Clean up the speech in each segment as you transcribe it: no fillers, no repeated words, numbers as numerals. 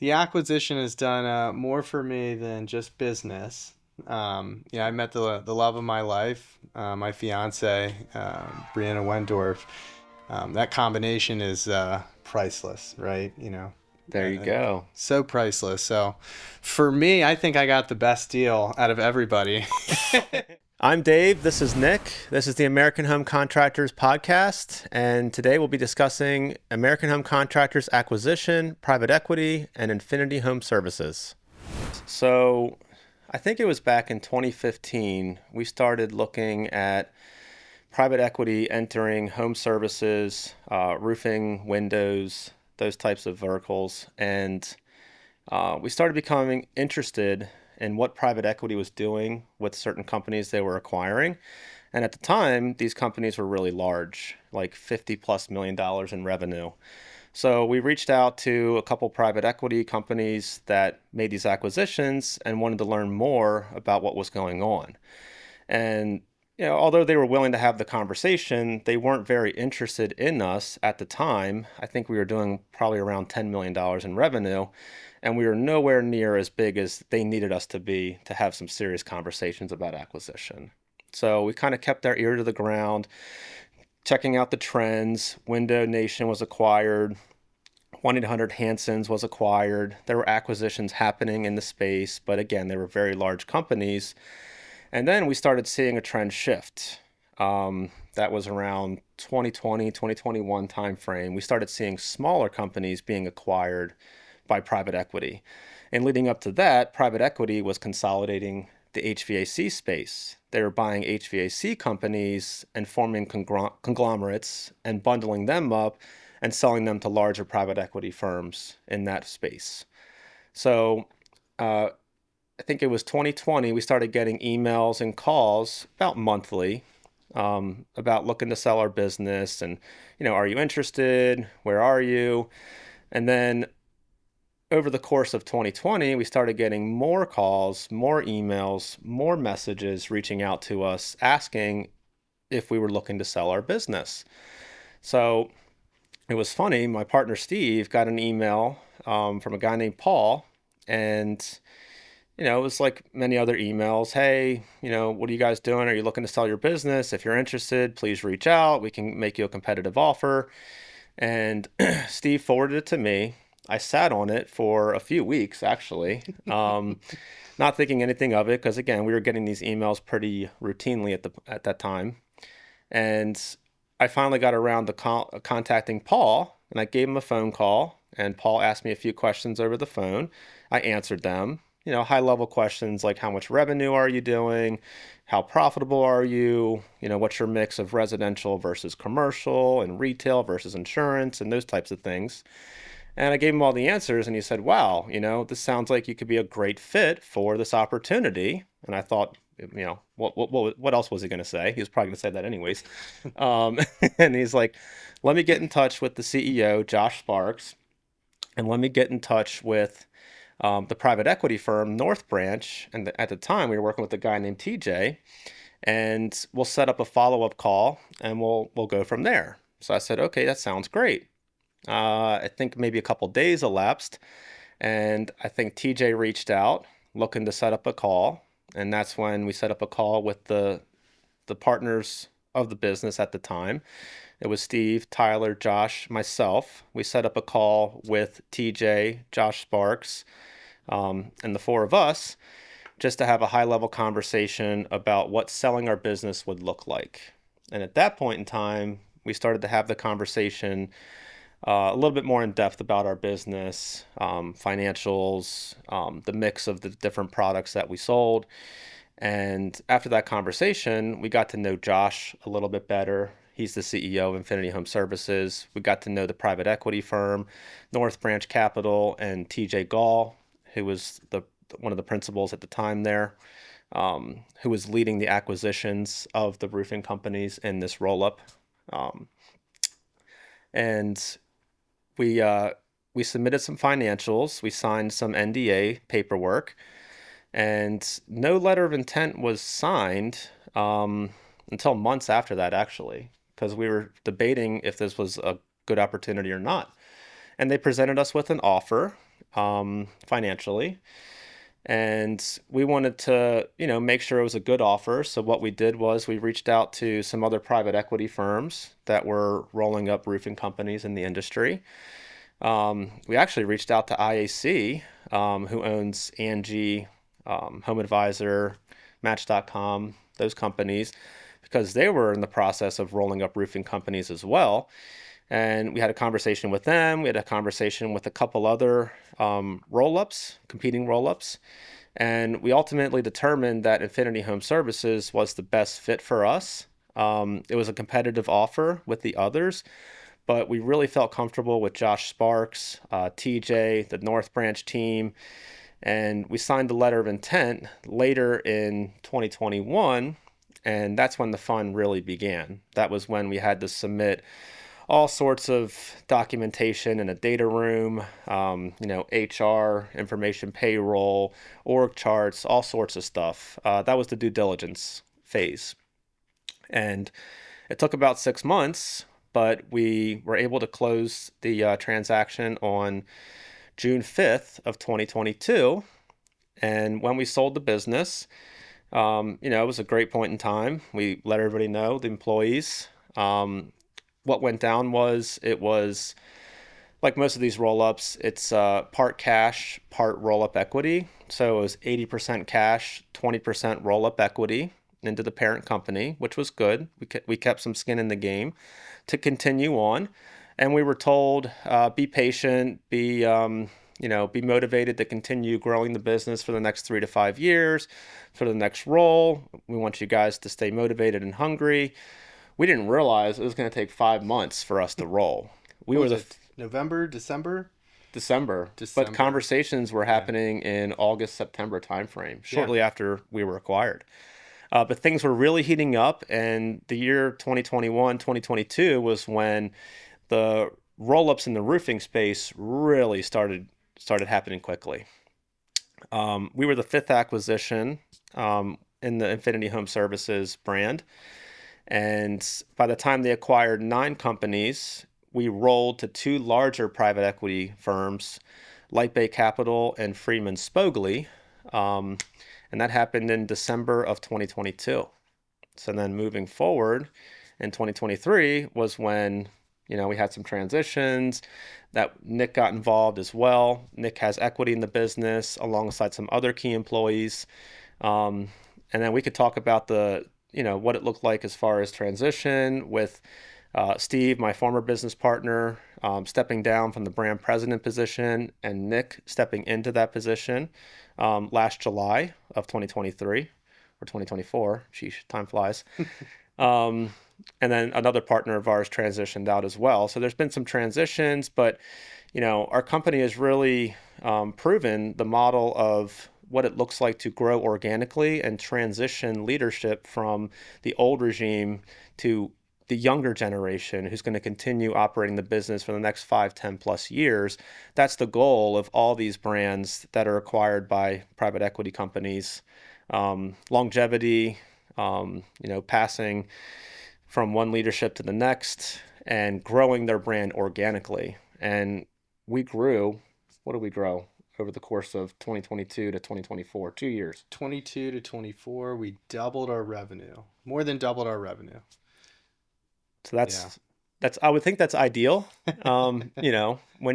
The acquisition has done more for me than just business. I met the love of my life, my fiance, Brianna Wendorf. That combination is priceless, right? There you go. So priceless. So for me, I think I got the best deal out of everybody. I'm Dave. This is Nick. This is the American Home Contractors Podcast. And today we'll be discussing American Home Contractors acquisition, private equity, and Infinity Home Services. So I think it was back in 2015, we started looking at private equity entering home services, roofing, windows, those types of verticals. And we started becoming interested in what private equity was doing with certain companies they were acquiring. And at the time, these companies were really large, like $50+ million in revenue. So we reached out to a couple private equity companies that made these acquisitions and wanted to learn more about what was going on. And although they were willing to have the conversation, they weren't very interested in us at the time. I think we were doing probably around $10 million in revenue, and we were nowhere near as big as they needed us to be to have some serious conversations about acquisition. So we kind of kept our ear to the ground, checking out the trends. Window Nation was acquired. 1-800-Hanson's was acquired. There were acquisitions happening in the space, but again, they were very large companies. And then we started seeing a trend shift. That was around 2020, 2021 timeframe. We started seeing smaller companies being acquired by private equity. And leading up to that, private equity was consolidating the HVAC space. They were buying HVAC companies and forming conglomerates and bundling them up and selling them to larger private equity firms in that space. So I think it was 2020, we started getting emails and calls about monthly about looking to sell our business and, are you interested? Where are you? And then over the course of 2020, we started getting more calls, more emails, more messages reaching out to us asking if we were looking to sell our business. So it was funny. My partner, Steve, got an email from a guy named Paul, and it was like many other emails. Hey, what are you guys doing? Are you looking to sell your business? If you're interested, please reach out. We can make you a competitive offer. And Steve forwarded it to me. I sat on it for a few weeks, actually, not thinking anything of it because, again, we were getting these emails pretty routinely at that time. And I finally got around to contacting Paul, and I gave him a phone call. And Paul asked me a few questions over the phone. I answered them. High-level questions like how much revenue are you doing? How profitable are you? What's your mix of residential versus commercial and retail versus insurance and those types of things. And I gave him all the answers, and he said, wow, this sounds like you could be a great fit for this opportunity. And I thought, what else was he going to say? He was probably going to say that anyways. And he's like, let me get in touch with the CEO, Josh Sparks, and let me get in touch with the private equity firm, North Branch. And at the time, we were working with a guy named TJ, and we'll set up a follow-up call, and we'll go from there. So I said, okay, that sounds great. I think maybe a couple days elapsed, and I think TJ reached out looking to set up a call, and that's when we set up a call with the partners of the business at the time. It was Steve, Tyler, Josh, myself. We set up a call with TJ, Josh Sparks, and the four of us just to have a high-level conversation about what selling our business would look like. And at that point in time, we started to have the conversation a little bit more in depth about our business, financials, the mix of the different products that we sold. And after that conversation, we got to know Josh a little bit better. He's the CEO of Infinity Home Services. We got to know the private equity firm, North Branch Capital, and TJ Gall, who was one of the principals at the time there, who was leading the acquisitions of the roofing companies in this roll-up. And we submitted some financials. We signed some NDA paperwork, and no letter of intent was signed until months after that, actually, because we were debating if this was a good opportunity or not. And they presented us with an offer, financially. And we wanted to, make sure it was a good offer. So what we did was we reached out to some other private equity firms that were rolling up roofing companies in the industry. We actually reached out to IAC, who owns Angie, Home Advisor, Match.com, those companies, because they were in the process of rolling up roofing companies as well. And we had a conversation with them. We had a conversation with a couple other roll-ups, competing roll-ups. And we ultimately determined that Infinity Home Services was the best fit for us. It was a competitive offer with the others, but we really felt comfortable with Josh Sparks, TJ, the North Branch team. And we signed the letter of intent later in 2021. And that's when the fun really began. That was when we had to submit all sorts of documentation in a data room, HR, information payroll, org charts, all sorts of stuff. That was the due diligence phase. And it took about 6 months, but we were able to close the transaction on June 5th of 2022. And when we sold the business, it was a great point in time. We let everybody know, the employees. What went down was, it was like most of these roll-ups, it's part cash, part roll-up equity. So it was 80% cash, 20% roll-up equity into the parent company, which was good. We kept some skin in the game to continue on. And we were told, be patient, be motivated to continue growing the business for the next 3 to 5 years. For the next roll, we want you guys to stay motivated and hungry. We didn't realize it was going to take 5 months for us to roll. November, December? December. But conversations were happening in August, September timeframe, shortly after we were acquired. But things were really heating up, and the year 2021, 2022 was when the roll-ups in the roofing space really started happening quickly. We were the 5th acquisition in the Infinity Home Services brand. And by the time they acquired 9 companies, we rolled to 2 larger private equity firms, Light Bay Capital and Freeman Spogli. And that happened in December of 2022. So then moving forward in 2023 was when, we had some transitions that Nick got involved as well. Nick has equity in the business alongside some other key employees. And then we could talk about what it looked like as far as transition with Steve, my former business partner, stepping down from the brand president position, and Nick stepping into that position last July of 2023 or 2024. Sheesh, time flies. And then another partner of ours transitioned out as well. So there's been some transitions, but our company has really proven the model of what it looks like to grow organically and transition leadership from the old regime to the younger generation who's going to continue operating the business for the next 5, 10 plus years. That's the goal of all these brands that are acquired by private equity companies. Longevity, passing from one leadership to the next and growing their brand organically. And we grew, what did we grow over the course of 2022 to 2024, 2 years? 22 to 24, we doubled our revenue, more than doubled our revenue. So that's I would think that's ideal. When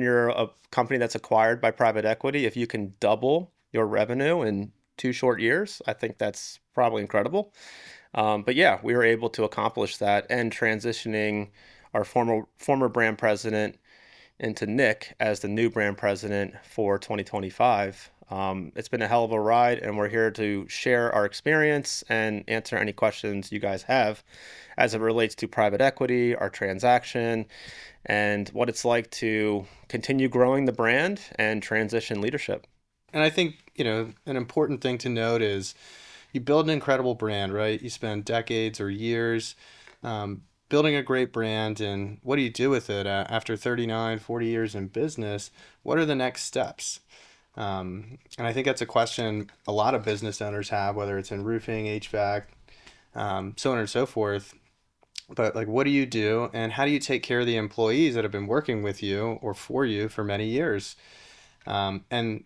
you're a company that's acquired by private equity, if you can double your revenue in 2 short years, I think that's probably incredible. But yeah, we were able to accomplish that and transitioning our former brand president into Nick as the new brand president for 2025. It's been a hell of a ride, and we're here to share our experience and answer any questions you guys have as it relates to private equity, our transaction, and what it's like to continue growing the brand and transition leadership. And I think, an important thing to note is you build an incredible brand, right? You spend decades or years building a great brand, and what do you do with it after 39, 40 years in business? What are the next steps? And I think that's a question a lot of business owners have, whether it's in roofing, HVAC, so on and so forth. But what do you do, and how do you take care of the employees that have been working with you or for you for many years? And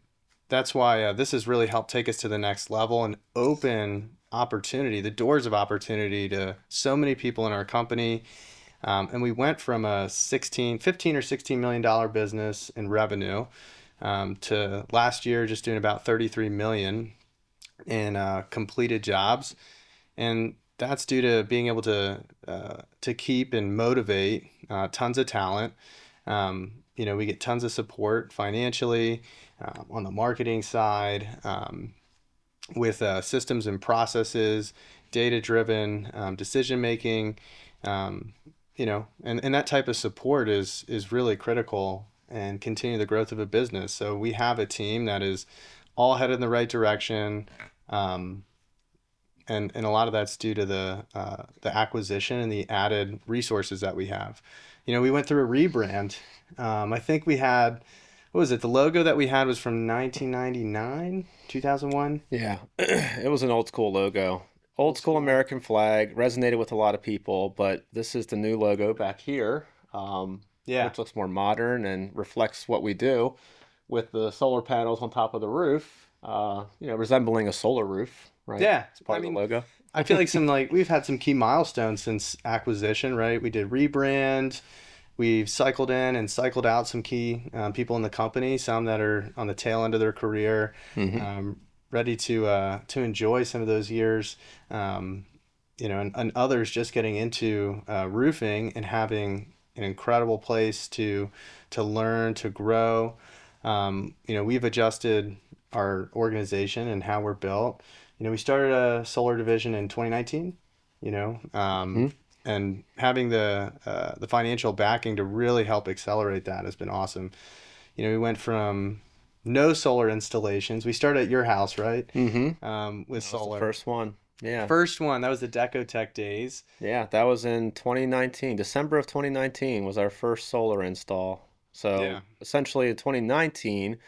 that's why this has really helped take us to the next level and open opportunity, the doors of opportunity to so many people in our company. And we went from a 15 or $16 million business in revenue to last year just doing about 33 million in completed jobs. And that's due to being able to keep and motivate tons of talent. We get tons of support financially, on the marketing side, with systems and processes, data-driven decision making. And that type of support is really critical and continue the growth of a business. So we have a team that is all headed in the right direction. And a lot of that's due to the acquisition and the added resources that we have. We went through a rebrand. I think we had, what was it? The logo that we had was from 1999, 2001. Yeah, it was an old school logo. Old school American flag resonated with a lot of people, but this is the new logo back here, which looks more modern and reflects what we do with the solar panels on top of the roof, resembling a solar roof, right? Yeah, It's part of the logo. I feel like we've had some key milestones since acquisition, right? We did rebrand. We've cycled in and cycled out some key people in the company, some that are on the tail end of their career, ready to enjoy some of those years, and others just getting into roofing and having an incredible place to learn, to grow. We've adjusted our organization and how we're built. We started a solar division in 2019, and having the financial backing to really help accelerate that has been awesome. We went from no solar installations. We started at your house, right? With solar. The first one. Yeah. First one. That was the Decotech days. Yeah, that was in 2019. December of 2019 was our first solar install. So essentially in 2019,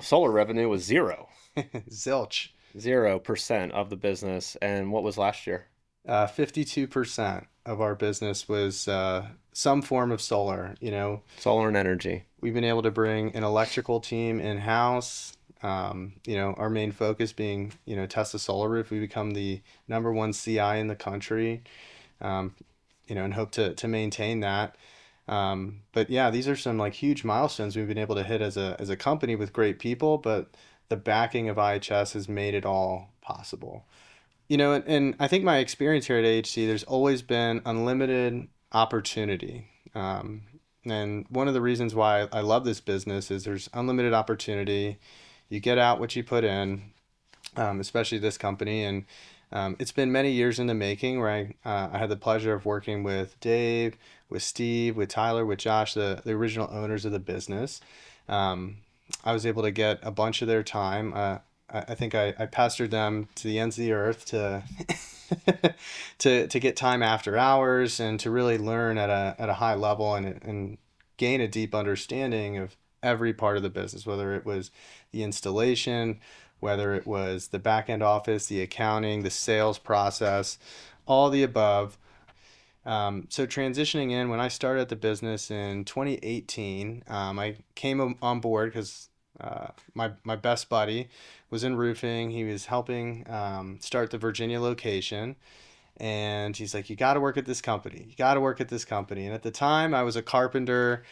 solar revenue was zero. Zilch. 0% of the business. And what was last year? 52% of our business was some form of solar, Solar and energy. We've been able to bring an electrical team in-house. Our main focus being, Tesla Solar Roof. We become the number one CI in the country, and hope to maintain that. But yeah, these are some huge milestones we've been able to hit as a company with great people, but the backing of IHS has made it all possible. And I think my experience here at AHC, there's always been unlimited opportunity. And one of the reasons why I love this business is there's unlimited opportunity. You get out what you put in, especially this company. And it's been many years in the making where I had the pleasure of working with Dave, with Steve, with Tyler, with Josh, the original owners of the business. I was able to get a bunch of their time. I think I pestered them to the ends of the earth to to get time after hours and to really learn at a high level and gain a deep understanding of every part of the business, whether it was the installation, whether it was the back end office, the accounting, the sales process, all the above. So transitioning in, when I started the business in 2018, I came on board because my best buddy was in roofing. He was helping start the Virginia location. And he's like, you got to work at this company. You got to work at this company. And at the time, I was a carpenter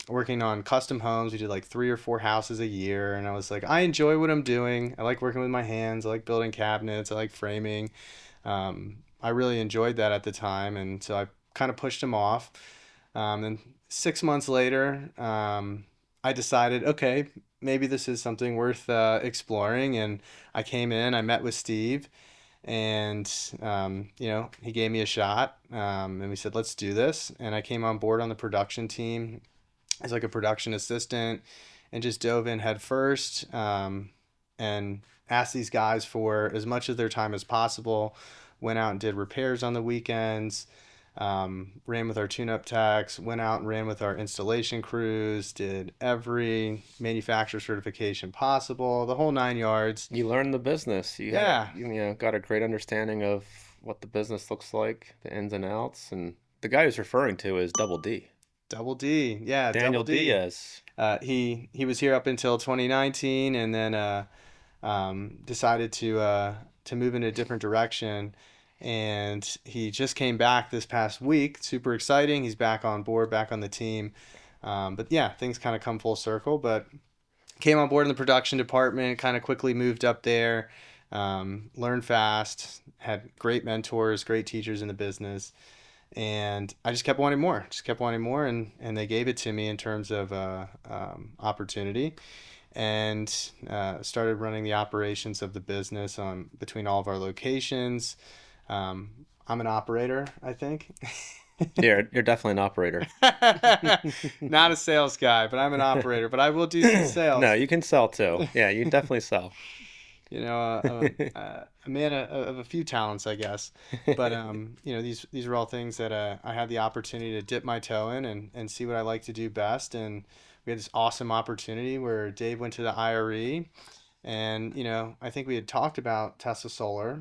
working on custom homes. We did 3 or 4 houses a year. And I was like, I enjoy what I'm doing. I like working with my hands. I like building cabinets. I like framing. I really enjoyed that at the time. And so I kind of pushed him off. And 6 months later, I decided, okay, maybe this is something worth exploring. And I came in, I met with Steve, and he gave me a shot, and we said, let's do this. And I came on board on the production team as a production assistant and just dove in head first, and asked these guys for as much of their time as possible. Went out and did repairs on the weekends, ran with our tune-up techs, went out and ran with our installation crews, did every manufacturer certification possible, the whole 9 yards. You learned the business. You got a great understanding of what the business looks like, the ins and outs. And the guy who's referring to is Double D. Double D. Yeah, Double Daniel D. Diaz. He was here up until 2019, and then decided to move in a different direction. And he just came back this past week. Super exciting. He's back on board, back on the team. But yeah, things kind of come full circle. But came on board in the production department, kind of quickly moved up there, learned fast, had great mentors, great teachers in the business. And I just kept wanting more, and they gave it to me in terms of opportunity, and started running the operations of the business between all of our locations. I'm an operator, I think. Yeah, you're definitely an operator. Not a sales guy, but I'm an operator. But I will do some sales. No, you can sell too. Yeah, you definitely sell. A man of a few talents, I guess. But these are all things that I had the opportunity to dip my toe in and see what I like to do best. And we had this awesome opportunity where Dave went to the IRE, and I think we had talked about Tesla Solar.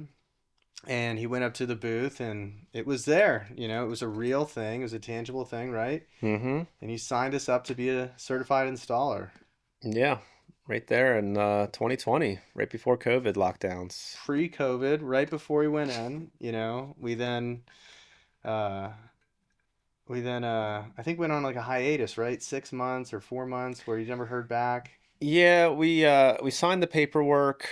And he went up to the booth, and it was there. It was a real thing. It was a tangible thing, right? Mm-hmm. And he signed us up to be a certified installer. Yeah, right there in 2020, right before COVID lockdowns. Pre-COVID, right before we went in, we then, I think went on like a hiatus, right? 6 months or 4 months where you never heard back. Yeah, we signed the paperwork.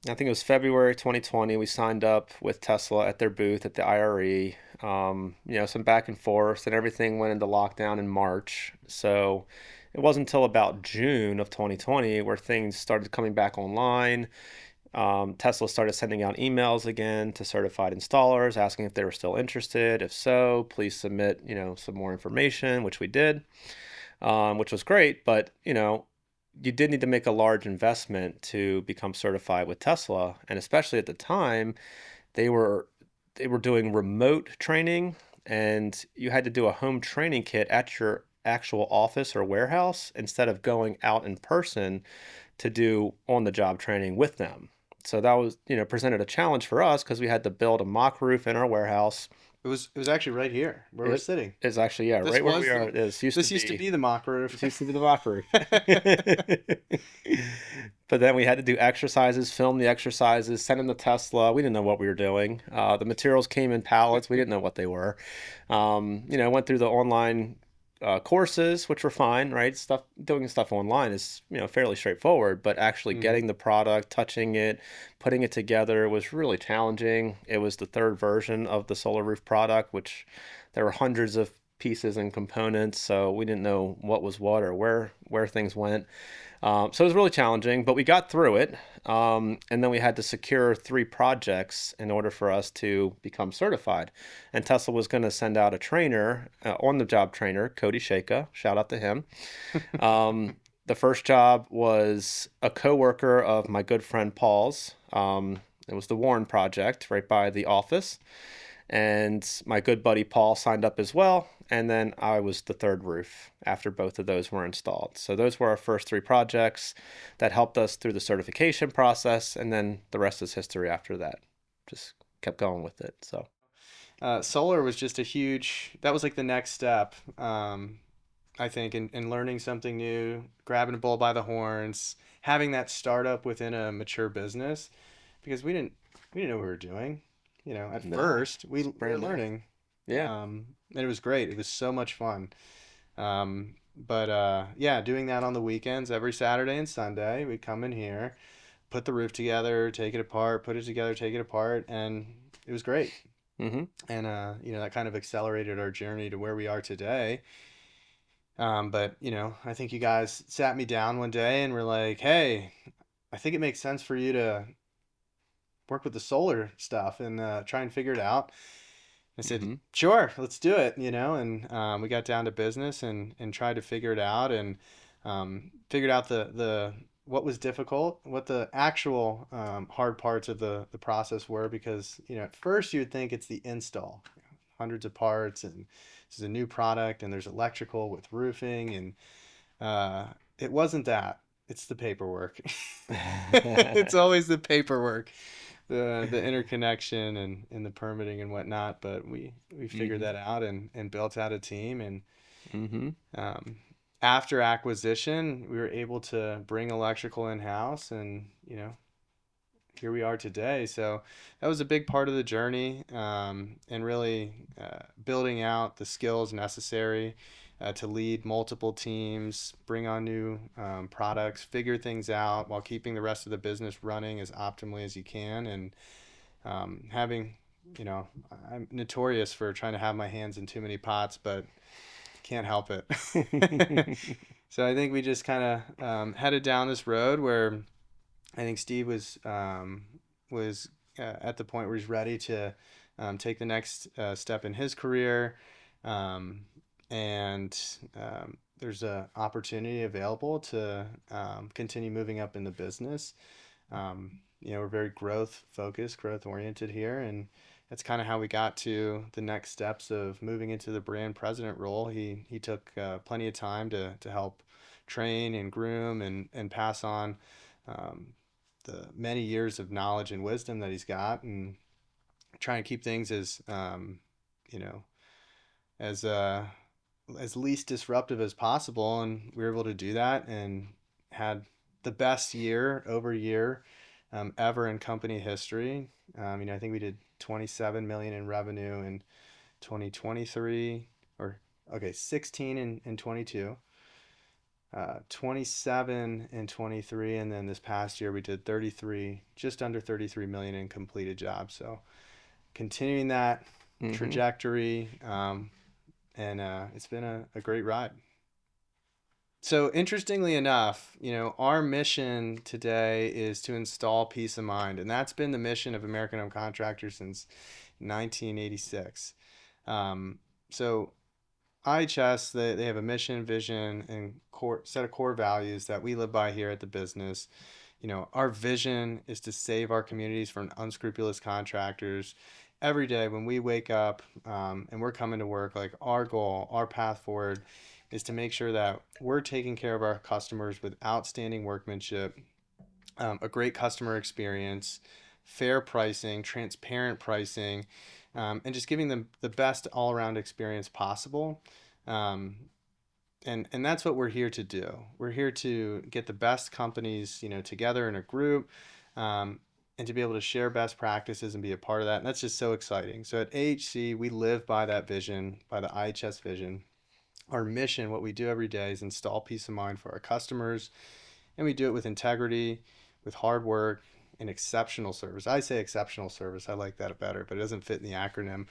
I think it was February 2020. We signed up with Tesla at their booth at the IRE. Some back and forth, and everything went into lockdown in March. So it wasn't until about June of 2020 where things started coming back online. Tesla started sending out emails again to certified installers asking if they were still interested. If so, please submit, some more information, which we did, which was great. But, you did need to make a large investment to become certified with Tesla. And especially at the time, they were doing remote training, and you had to do a home training kit at your actual office or warehouse instead of going out in person to do on-the-job training with them. So that was, presented a challenge for us because we had to build a mock roof in our warehouse. It was actually right here where we're sitting. It's actually, yeah, right where we are. This used to be the mock roof. This used to be the mock roof. But then we had to do exercises, film the exercises, send them to Tesla. We didn't know what we were doing. The materials came in pallets. We didn't know what they were. Went through the online courses, which were fine, right? Doing stuff online is, fairly straightforward, but actually getting the product, touching it, putting it together was really challenging. It was the third version of the solar roof product, which there were hundreds of pieces and components, so we didn't know what was what or where things went. So it was really challenging, but we got through it. And then we had to secure 3 projects in order for us to become certified. And Tesla was going to send out a trainer, on-the-job trainer, Cody Shaka. Shout out to him. The first job was a coworker of my good friend Paul's. It was the Warren project right by the office. And my good buddy Paul signed up as well. And then I was the third roof after both of those were installed. So those were our first 3 projects that helped us through the certification process. And then the rest is history after that. Just kept going with it. So solar was just that was like the next step, I think, in learning something new, grabbing a bull by the horns, having that startup within a mature business, because we didn't know what we were doing. First we were learning. Yeah. And it was great. It was so much fun. Doing that on the weekends, every Saturday and Sunday, we'd come in here, put the roof together, take it apart, put it together, take it apart, and it was great. Mm-hmm. And that kind of accelerated our journey to where we are today. I think you guys sat me down one day and were like, "Hey, I think it makes sense for you to work with the solar stuff and try and figure it out." I said, "Sure, let's do it," and we got down to business and tried to figure it out, and figured out the what was difficult, what the actual hard parts of the process were, because at first you would think it's the install, hundreds of parts, and this is a new product, and there's electrical with roofing, and it wasn't that. It's the paperwork. It's always the paperwork. the interconnection and the permitting and whatnot, but we figured that out and built out a team. And um, after acquisition, we were able to bring electrical in-house, and here we are today. So that was a big part of the journey, and really building out the skills necessary to lead multiple teams, bring on new products, figure things out while keeping the rest of the business running as optimally as you can. And having, I'm notorious for trying to have my hands in too many pots, but can't help it. So I think we just kind of headed down this road where I think Steve was at the point where he's ready to take the next step in his career, and there's an opportunity available to continue moving up in the business. We're very growth focused, growth oriented here, and that's kind of how we got to the next steps of moving into the brand president role. He took plenty of time to help train and groom and pass on the many years of knowledge and wisdom that he's got, and trying to keep things as least disruptive as possible. And we were able to do that and had the best year over year ever in company history. I think we did 27 million in revenue in 2023, 16 in 22. 27 in 23, and then this past year we did just under 33 million in completed jobs. So continuing that trajectory, and it's been a great ride. So interestingly enough, our mission today is to install peace of mind, and that's been the mission of American Home Contractors since 1986. So IHS, they have a mission, vision, and set of core values that we live by here at the business. Our vision is to save our communities from unscrupulous contractors. Every day when we wake up and we're coming to work, like our goal, our path forward is to make sure that we're taking care of our customers with outstanding workmanship, a great customer experience, fair pricing, transparent pricing, and just giving them the best all-around experience possible. And that's what we're here to do. We're here to get the best companies, together in a group, and to be able to share best practices and be a part of that. And that's just so exciting. So at AHC, we live by that vision, by the IHS vision. Our mission, what we do every day, is install peace of mind for our customers. And we do it with integrity, with hard work, and exceptional service. I say exceptional service. I like that better, but it doesn't fit in the acronym.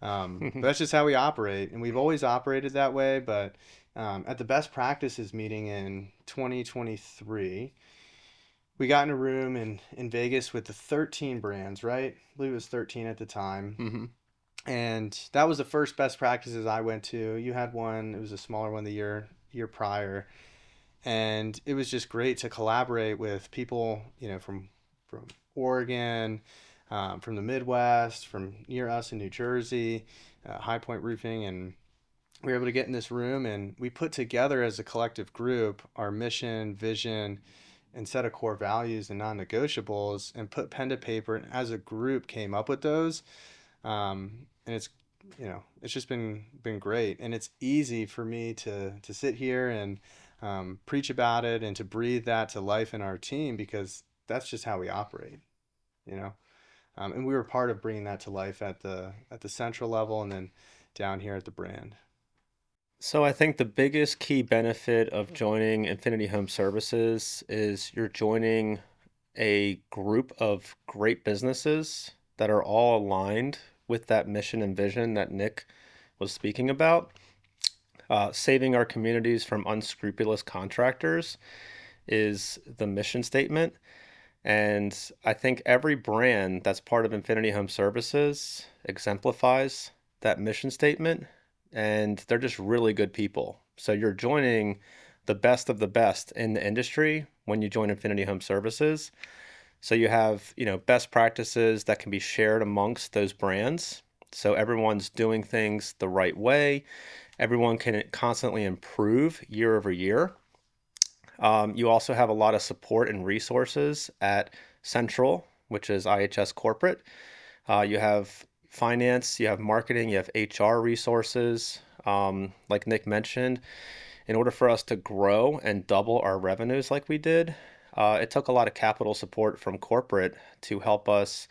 But that's just how we operate. And we've always operated that way. But at the best practices meeting in 2023, we got in a room in Vegas with the 13 brands, right? I believe it was 13 at the time. And that was the first best practices I went to. You had one. It was a smaller one the year prior. And it was just great to collaborate with people, from Oregon, from the Midwest, from near us in New Jersey, High Point Roofing. And we were able to get in this room, and we put together as a collective group our mission, vision, and set of core values and non-negotiables, and put pen to paper, and as a group came up with those. And it's just been great. And it's easy for me to sit here and preach about it and to breathe that to life in our team, because that's just how we operate, and we were part of bringing that to life at the central level and then down here at the brand. So I think the biggest key benefit of joining Infinity Home Services is you're joining a group of great businesses that are all aligned with that mission and vision that Nick was speaking about. Saving our communities from unscrupulous contractors is the mission statement. And I think every brand that's part of Infinity Home Services exemplifies that mission statement. And they're just really good people. So you're joining the best of the best in the industry when you join Infinity Home Services. So you have, best practices that can be shared amongst those brands. So everyone's doing things the right way. Everyone can constantly improve year over year. You also have a lot of support and resources at Central, which is IHS corporate. You have finance, you have marketing, you have HR resources. Like Nick mentioned, in order for us to grow and double our revenues like we did, it took a lot of capital support from corporate to help us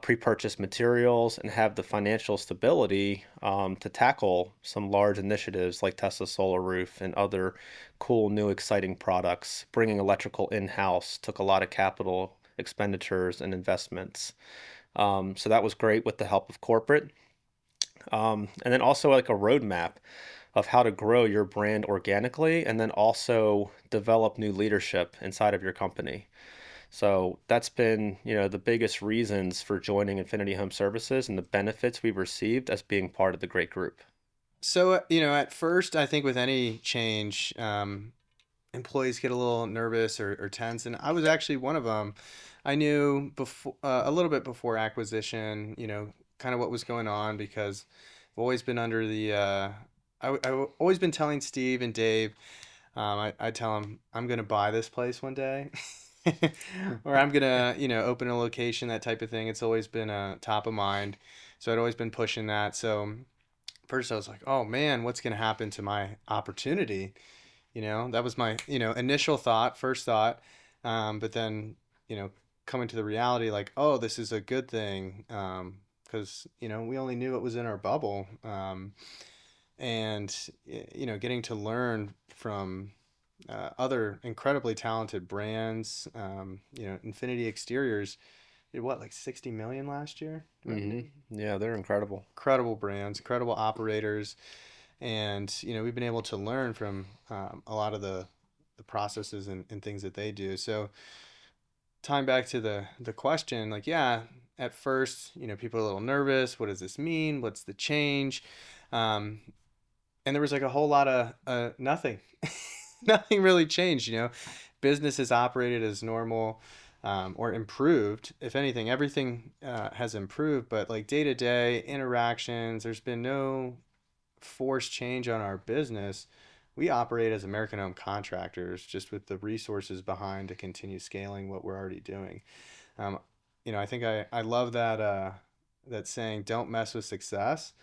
pre-purchase materials and have the financial stability to tackle some large initiatives like Tesla Solar Roof and other cool, new, exciting products. Bringing electrical in-house took a lot of capital expenditures and investments. So that was great with the help of corporate. And then also like a roadmap of how to grow your brand organically and then also develop new leadership inside of your company. So that's been, the biggest reasons for joining Infinity Home Services and the benefits we've received as being part of the great group. So, at first, I think with any change, employees get a little nervous or tense, and I was actually one of them. I knew before a little bit before acquisition, kind of what was going on because I've always been under the. I've always been telling Steve and Dave. I tell them I'm gonna buy this place one day, or I'm gonna open a location, that type of thing. It's always been top of mind, so I'd always been pushing that. So first I was like, oh man, what's gonna happen to my opportunity? That was my, initial thought, first thought. But then, coming to the reality, like, oh, this is a good thing. Because, we only knew what was in our bubble. And, getting to learn from other incredibly talented brands, Infinity Exteriors did what, like 60 million last year? Yeah, they're incredible. Incredible brands, incredible operators. And we've been able to learn from a lot of the processes and things that they do. So tying back to the question, like, yeah, at first, people are a little nervous. What does this mean? What's the change? And there was like a whole lot of nothing. Nothing really changed. Business has operated as normal. Or improved. If anything, everything has improved, but like day-to-day interactions, there's been no force change on our business. We operate as American Home Contractors, just with the resources behind to continue scaling what we're already doing. Um, I think I love that saying, "Don't mess with success."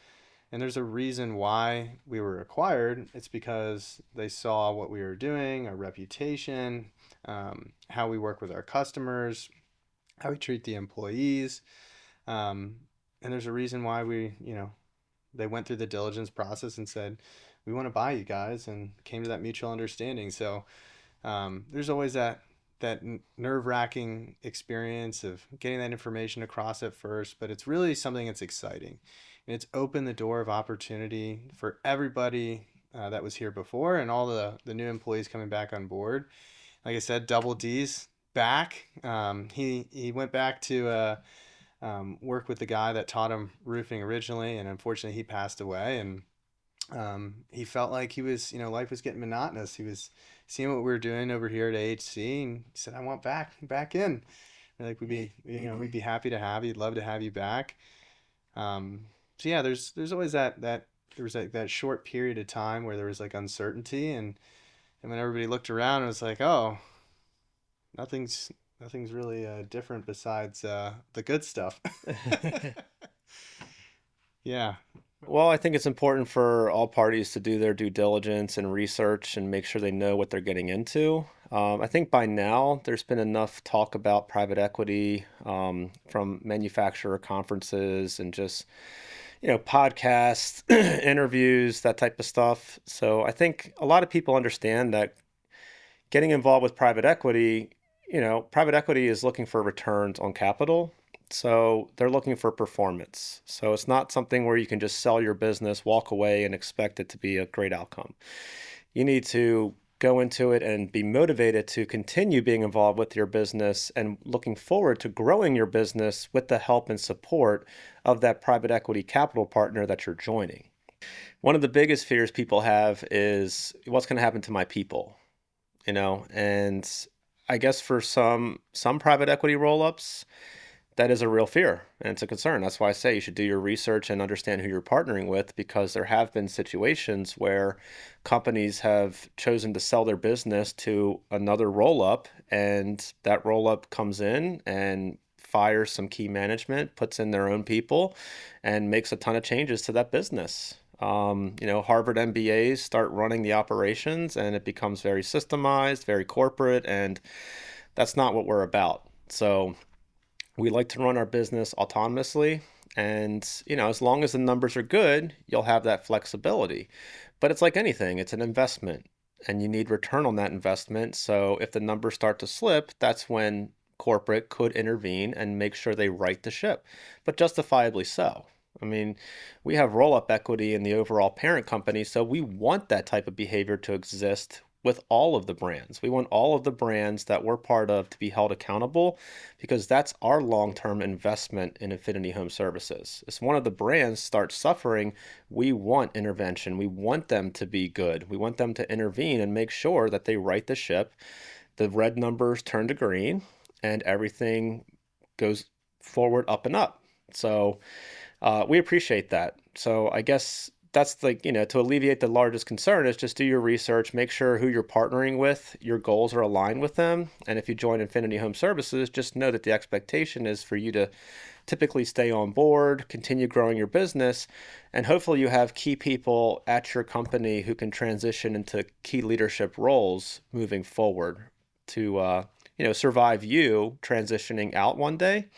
And there's a reason why we were acquired. It's because they saw what we were doing, our reputation, how we work with our customers, how we treat the employees. And there's a reason why they went through the diligence process and said, we want to buy you guys, and came to that mutual understanding. So there's always that nerve-wracking experience of getting that information across at first, but it's really something that's exciting. And it's opened the door of opportunity for everybody that was here before and all the new employees coming back on board. Like I said, Double D's back. He went back to work with the guy that taught him roofing originally, and unfortunately he passed away. And he felt like he was, life was getting monotonous. He was seeing what we were doing over here at AHC, and he said, "I want back in." We're like, we'd be happy to have you. Love to have you back. So yeah, there's always that there was like that short period of time where there was like uncertainty, and when everybody looked around, it was like, oh, nothing's really different besides the good stuff. Yeah. Well, I think it's important for all parties to do their due diligence and research and make sure they know what they're getting into. I think by now there's been enough talk about private equity from manufacturer conferences and just, podcasts, interviews, that type of stuff. So I think a lot of people understand that getting involved with private equity is looking for returns on capital. So they're looking for performance. So it's not something where you can just sell your business, walk away, and expect it to be a great outcome. You need to go into it and be motivated to continue being involved with your business and looking forward to growing your business with the help and support of that private equity capital partner that you're joining. One of the biggest fears people have is what's going to happen to my people, and I guess for some private equity roll-ups, that is a real fear and it's a concern. That's why I say you should do your research and understand who you're partnering with, because there have been situations where companies have chosen to sell their business to another roll-up, and that roll-up comes in and fires some key management, puts in their own people, and makes a ton of changes to that business. Harvard MBAs start running the operations and it becomes very systemized, very corporate, and that's not what we're about. So we like to run our business autonomously. And, as long as the numbers are good, you'll have that flexibility. But it's like anything, it's an investment and you need return on that investment. So if the numbers start to slip, that's when corporate could intervene and make sure they right the ship, but justifiably so. I mean, we have roll-up equity in the overall parent company, so we want that type of behavior to exist with all of the brands. We want all of the brands that we're part of to be held accountable because that's our long-term investment in Infinity Home Services. If one of the brands starts suffering, we want intervention. We want them to be good. We want them to intervene and make sure that they right the ship. The red numbers turn to green and everything goes forward, up and up. So we appreciate that. So I guess that's to alleviate the largest concern is just do your research, make sure who you're partnering with, your goals are aligned with them. And if you join Infinity Home Services, just know that the expectation is for you to typically stay on board, continue growing your business, and hopefully you have key people at your company who can transition into key leadership roles moving forward to survive you transitioning out one day.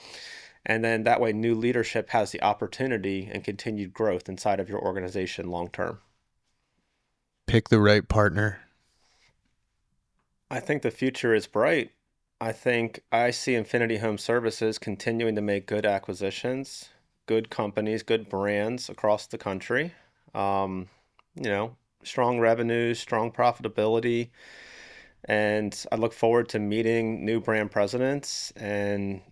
And then that way new leadership has the opportunity and continued growth inside of your organization long term. Pick the right partner. I think the future is bright. I think I see Infinity Home Services continuing to make good acquisitions, good companies, good brands across the country. Strong revenues, strong profitability. And I look forward to meeting new brand presidents and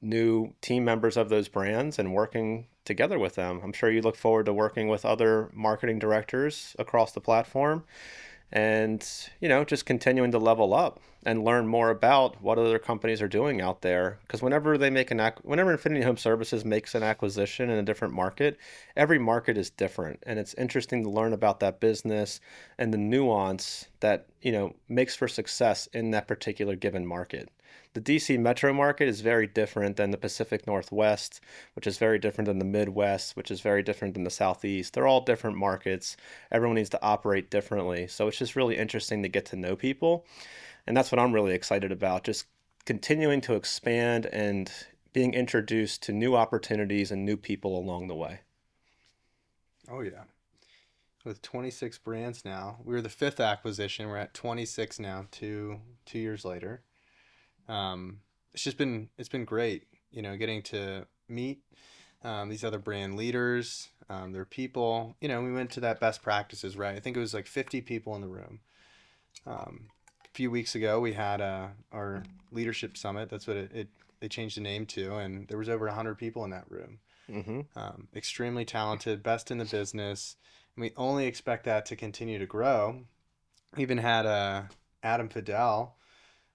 new team members of those brands and working together with them. I'm sure you look forward to working with other marketing directors across the platform and, just continuing to level up and learn more about what other companies are doing out there. Because whenever Infinity Home Services makes an acquisition in a different market, every market is different. And it's interesting to learn about that business and the nuance that, makes for success in that particular given market. The DC metro market is very different than the Pacific Northwest, which is very different than the Midwest, which is very different than the Southeast. They're all different markets. Everyone needs to operate differently. So it's just really interesting to get to know people. And that's what I'm really excited about, just continuing to expand and being introduced to new opportunities and new people along the way. Oh, yeah. With 26 brands now. We were the fifth acquisition. We're at 26 now, two years later. It's been great, getting to meet these other brand leaders, their people. We went to that best practices, right? I think it was like 50 people in the room. A few weeks ago, we had our leadership summit. That's what they changed the name to, and there was over 100 people in that room. Mm-hmm. Extremely talented, best in the business. And we only expect that to continue to grow. We even had Adam Fidel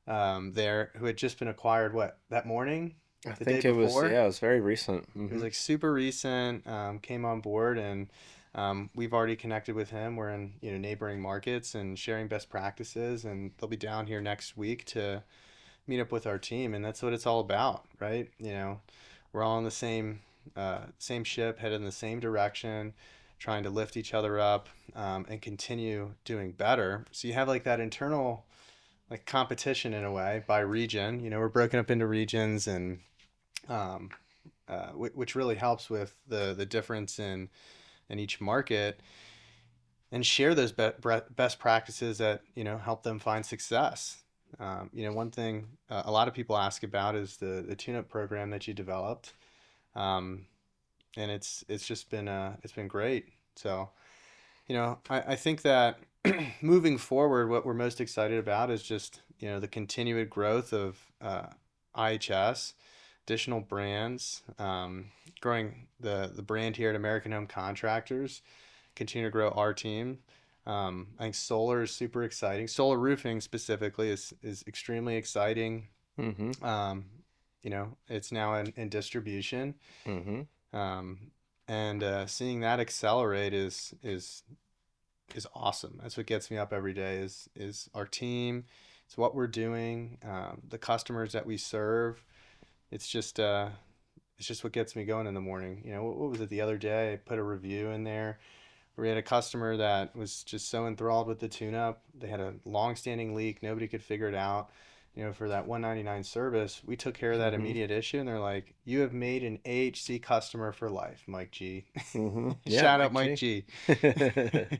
there, who had just been acquired that morning, I think it was very recent. Mm-hmm. It was like super recent. Came on board, and we've already connected with him. We're in neighboring markets and sharing best practices, and they'll be down here next week to meet up with our team, and that's what it's all about, right? We're all on the same ship, headed in the same direction, trying to lift each other up and continue doing better. So you have like that internal like competition in a way by region. We're broken up into regions, and which really helps with the difference in each market, and share those best practices that help them find success. One thing a lot of people ask about is the tune-up program that you developed, and it's just been great. So I think that moving forward, what we're most excited about is just, the continued growth of IHS, additional brands, growing the brand here at American Home Contractors, continue to grow our team. I think solar is super exciting. Solar roofing specifically is extremely exciting. Mm-hmm. It's now in distribution. Mm-hmm. And seeing that accelerate is awesome. That's what gets me up every day is our team. It's what we're doing, the customers that we serve. it's just what gets me going in the morning. What was it the other day? I put a review in there. We had a customer that was just so enthralled with the tune-up. They had a long-standing leak. Nobody could figure it out. For that $199 service, we took care of that immediate issue, and they're like, "You have made an AHC customer for life, Mike G." Yeah, Shout out Mike G. But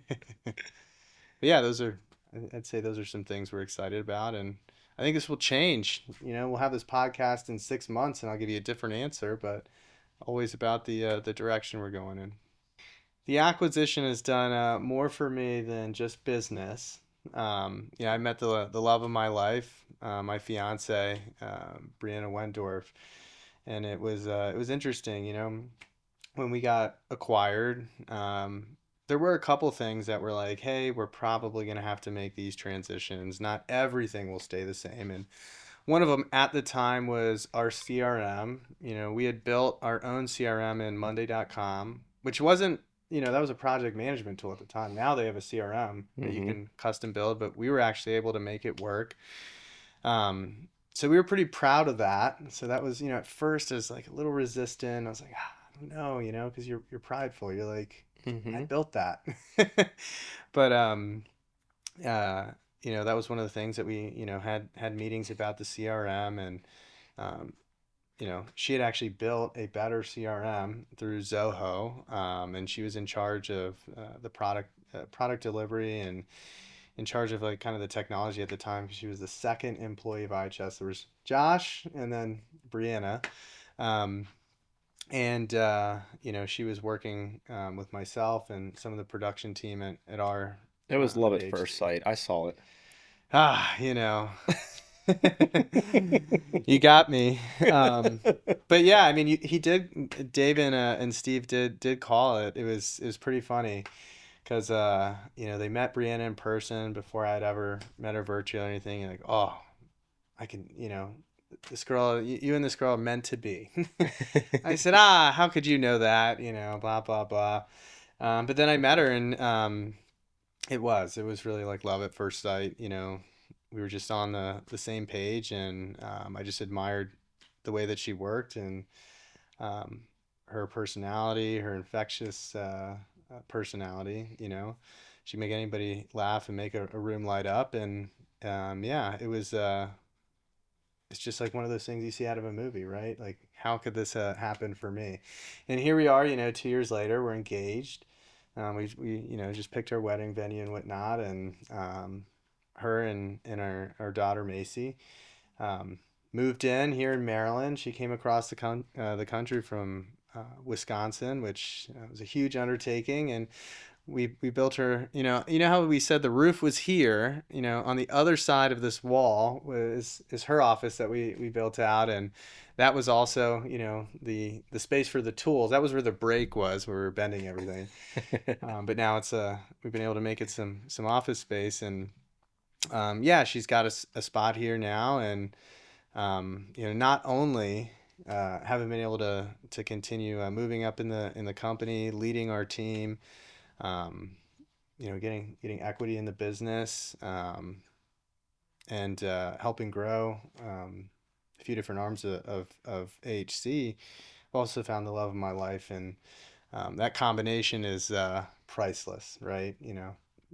yeah, I'd say those are some things we're excited about, and I think this will change. We'll have this podcast in 6 months, and I'll give you a different answer, but always about the direction we're going in. The acquisition has done more for me than just business. I met the love of my life, my fiance, Brianna Wendorf, and it was interesting. When we got acquired, there were a couple things that were like, hey, we're probably going to have to make these transitions. Not everything will stay the same, and one of them at the time was our CRM. We had built our own CRM in Monday.com, which wasn't, that was a project management tool at the time. Now they have a CRM that you can custom build, but we were actually able to make it work. So we were pretty proud of that. So that was, at first I was like a little resistant. I was like, I don't know, because you're prideful. You're like, I built that. But that was one of the things that we, had meetings about the CRM, and she had actually built a better CRM through Zoho, and she was in charge of the product delivery and in charge of like kind of the technology at the time. She was the second employee of IHS. There was Josh and then Brianna, and she was working with myself and some of the production team at our. It was love at first sight. I saw it. You got me. But yeah, I mean, Dave and Steve did call it. It was pretty funny because, they met Brianna in person before I'd ever met her virtually or anything. And like, oh, I can, this girl, you and this girl are meant to be. I said, how could you know that? Blah, blah, blah. But then I met her, and it was really like love at first sight. We were just on the same page, and I just admired the way that she worked, and her personality, her infectious personality. She'd make anybody laugh and make a room light up, and it was it's just like one of those things you see out of a movie, right? Like, how could this happen for me? And here we are, 2 years later, we're engaged. We just picked our wedding venue and whatnot, and her and our daughter Macy moved in here in Maryland. She came across the country from Wisconsin, which was a huge undertaking, and we built her. You know how we said the roof was here. On the other side of this wall is her office that we built out, and that was also the space for the tools. That was where the break was, where we were bending everything. But now it's we've been able to make it some office space, and she's got a spot here now, and not only haven't been able to continue moving up in the company, leading our team, getting equity in the business, and helping grow a few different arms of AHC. I've also found the love of my life, and that combination is priceless, right?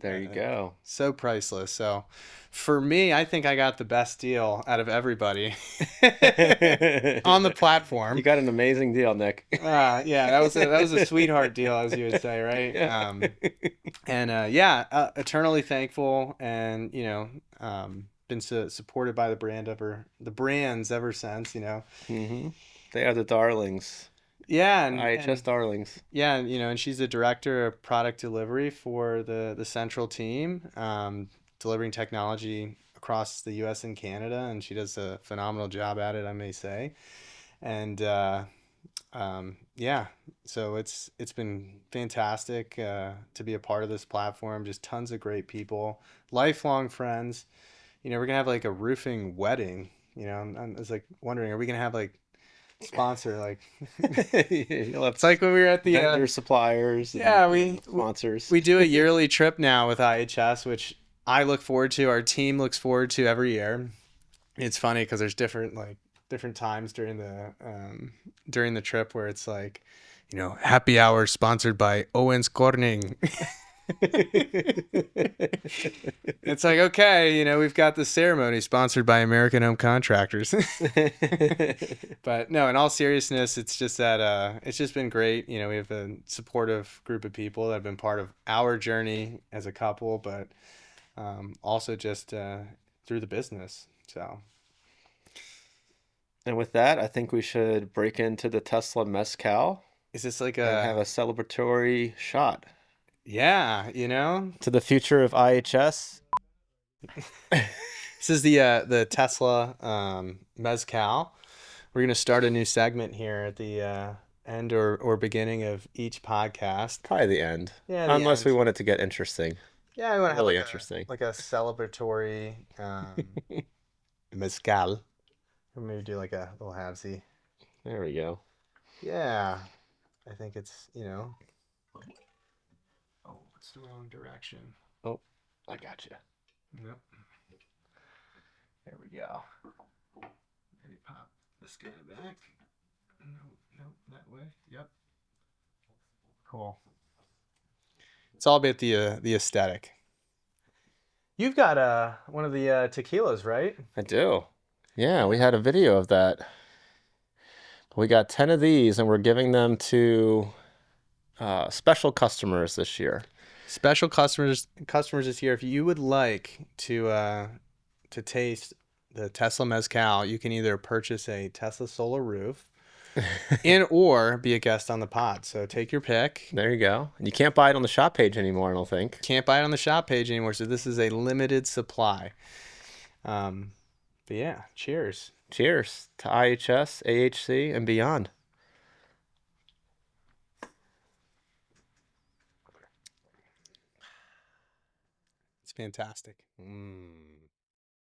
There you go. So priceless. So for me, I think I got the best deal out of everybody on the platform. You got an amazing deal, Nick. That was a sweetheart deal, as you would say, right? Yeah. Eternally thankful, and been supported by the brands ever since. Mm-hmm. They are the darlings. Yeah, and IHS darlings. Yeah, and she's the director of product delivery for the central team, delivering technology across the U.S. and Canada, and she does a phenomenal job at it, I may say. And so it's been fantastic to be a part of this platform. Just tons of great people, lifelong friends. We're gonna have like a roofing wedding. I was like wondering, are we gonna have like sponsor like it's like when we were at the vendor suppliers, sponsors. We do a yearly trip now with IHS, which I look forward to, our team looks forward to every year. It's funny because there's different like different times during the trip where it's like, happy hour sponsored by Owens Corning. It's like, okay, we've got the ceremony sponsored by American Home Contractors. But no, in all seriousness, it's just that it's just been great. We have a supportive group of people that have been part of our journey as a couple, but also just through the business. So. And with that, I think we should break into the Tesla Mezcal. Is this like and have a celebratory shot? Yeah, To the future of IHS. This is the Tesla Mezcal. We're gonna start a new segment here at the end or beginning of each podcast. Probably the end. Yeah, unless we want it to get interesting. Yeah, we want to really have interesting, like a celebratory mezcal. Or maybe do like a little halvesy. There we go. Yeah, I think it's Oh, it's the wrong direction. Oh, I got you. Yep. There we go. Maybe pop this guy back. No, that way. Yep. Cool. It's all about the aesthetic. You've got one of the tequilas, right? I do. Yeah, we had a video of that. We got 10 of these, and we're giving them to special customers this year. Special customers this year. If you would like to taste the Tesla Mezcal, you can either purchase a Tesla solar roof and or be a guest on the pod. So take your pick. There you go. And you can't buy it on the shop page anymore, I don't think. Can't buy it on the shop page anymore. So this is a limited supply. But yeah, cheers. Cheers to IHS, AHC, and beyond. It's fantastic.